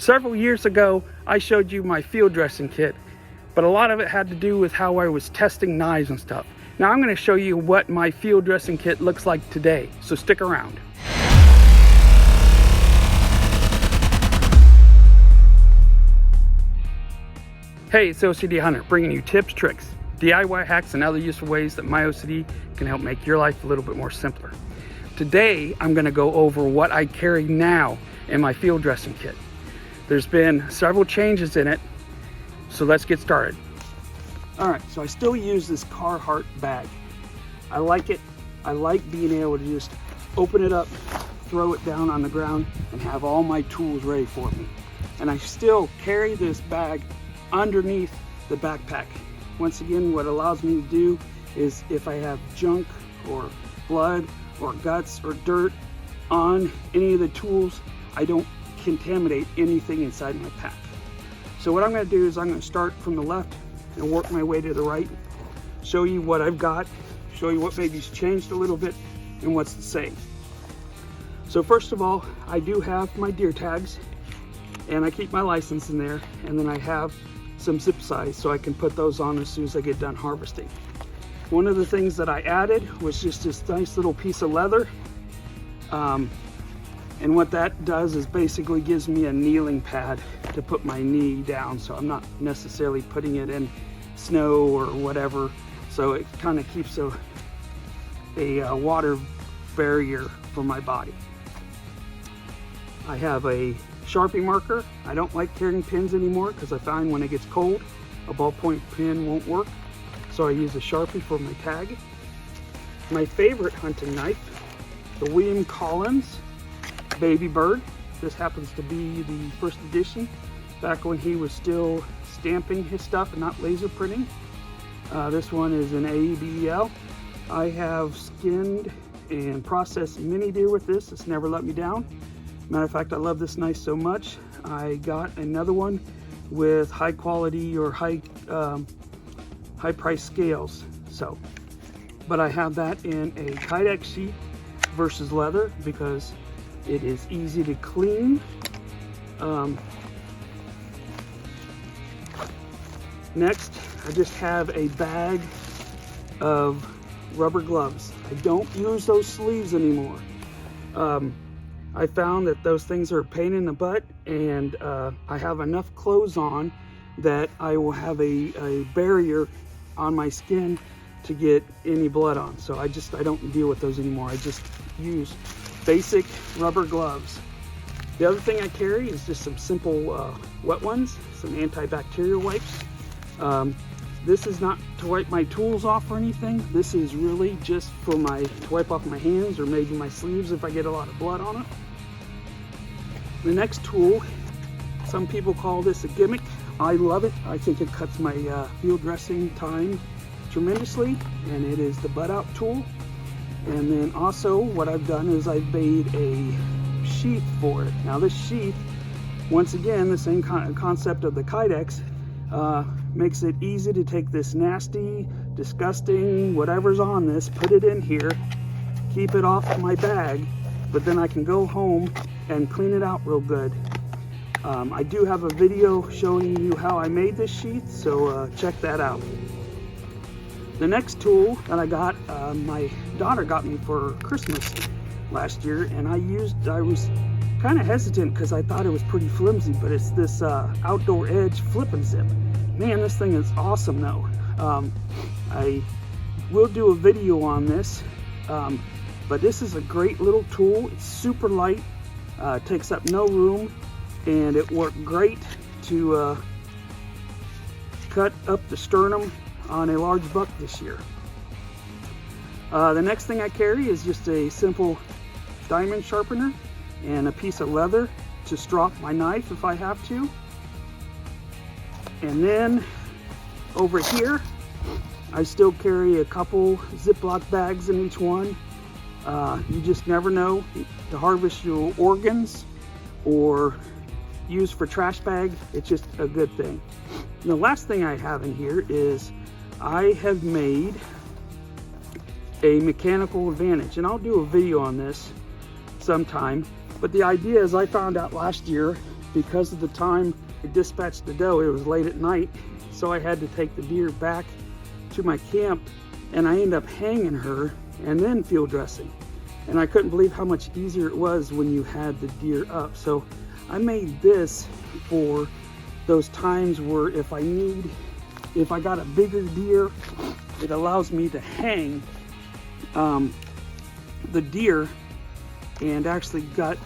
Several years ago, I showed you my field dressing kit, but a lot of it had to do with how I was testing knives and stuff. Now I'm going to show you what my field dressing kit looks like today, so stick around. Hey, it's OCD Hunter, bringing you tips, tricks, DIY hacks, and other useful ways that my OCD can help make your life a little bit more simpler. Today, I'm going to go over what I carry now in my field dressing kit. There's been several changes in it, so let's get started. All right, so I still use this Carhartt bag. I like it. I like being able to just open it up, throw it down on the ground, and have all my tools ready for me. And I still carry this bag underneath the backpack. Once again, what it allows me to do is if I have junk or blood or guts or dirt on any of the tools, I don't contaminate anything inside my pack. So what I'm going to do is I'm going to start from the left and work my way to the right, show you what I've got, show you what maybe's changed a little bit and what's the same. So first of all, I do have my deer tags and I keep my license in there, and then I have some zip ties so I can put those on as soon as I get done harvesting. One of the things that I added was just this nice little piece of leather. And what that does is basically gives me a kneeling pad to put my knee down, so I'm not necessarily putting it in snow or whatever. So it kind of keeps a water barrier for my body. I have a Sharpie marker. I don't like carrying pins anymore because I find when it gets cold, a ballpoint pen won't work. So I use a Sharpie for my tag. My favorite hunting knife, the William Collins Baby Bird. This happens to be the first edition, back when he was still stamping his stuff and not laser printing. This one is an AEBL. I have skinned and processed mini deer with this. It's never let me down. Matter of fact, I love this knife so much, I got another one with high quality or high price scales. So, but I have that in a Kydex sheet versus leather because it is easy to clean. Next, I just have a bag of rubber gloves. I don't use those sleeves anymore. I found that those things are a pain in the butt, and I have enough clothes on that I will have a barrier on my skin to get any blood on. So I don't deal with those anymore. I just use basic rubber gloves. The other thing I carry is just some simple wet ones, some antibacterial wipes. This is not to wipe my tools off or anything. This is really just for to wipe off my hands or maybe my sleeves if I get a lot of blood on it. The next tool, some people call this a gimmick. I love it. I think it cuts my field dressing time tremendously, and it is the butt out tool. And then also what I've done is I've made a sheath for it. Now this sheath, once again, the same concept of the Kydex, makes it easy to take this nasty, disgusting, whatever's on this, put it in here, keep it off my bag, but then I can go home and clean it out real good. I do have a video showing you how I made this sheath, so check that out. The next tool that I got, my daughter got me for Christmas last year, and I was kind of hesitant because I thought it was pretty flimsy, but it's this Outdoor Edge flip and zip. Man, this thing is awesome though. I will do a video on this, but this is a great little tool. It's super light, takes up no room, and it worked great to cut up the sternum on a large buck this year. The next thing I carry is just a simple diamond sharpener and a piece of leather to strop my knife if I have to. And then over here, I still carry a couple Ziploc bags in each one. You just never know, to harvest your organs or use for trash bag. It's just a good thing. And the last thing I have in here is I have made a mechanical advantage, and I'll do a video on this sometime. But the idea is I found out last year because of the time I dispatched the doe, it was late at night, so I had to take the deer back to my camp, and I ended up hanging her and then field dressing. And I couldn't believe how much easier it was when you had the deer up. So I made this for those times where if I got a bigger deer, it allows me to hang the deer and actually gut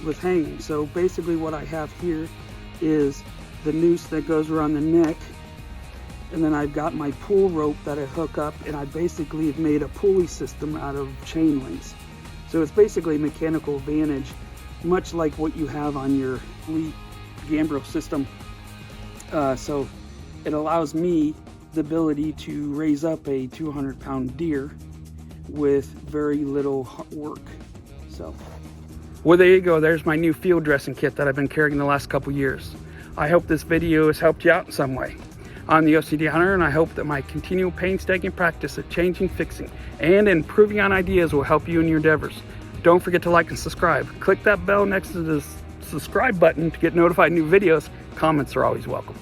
with hanging. So basically what I have here is the noose that goes around the neck, and then I've got my pull rope that I hook up, and I basically have made a pulley system out of chain links. So it's basically a mechanical advantage, much like what you have on your Lee gambrel system. So it allows me the ability to raise up a 200-pound deer with very little work. So, well, there you go. There's my new field dressing kit that I've been carrying the last couple years. I hope this video has helped you out in some way. I'm the OCD Hunter, and I hope that my continual painstaking practice of changing, fixing, and improving on ideas will help you in your endeavors. Don't forget to like and subscribe. Click that bell next to the subscribe button to get notified new videos. Comments are always welcome.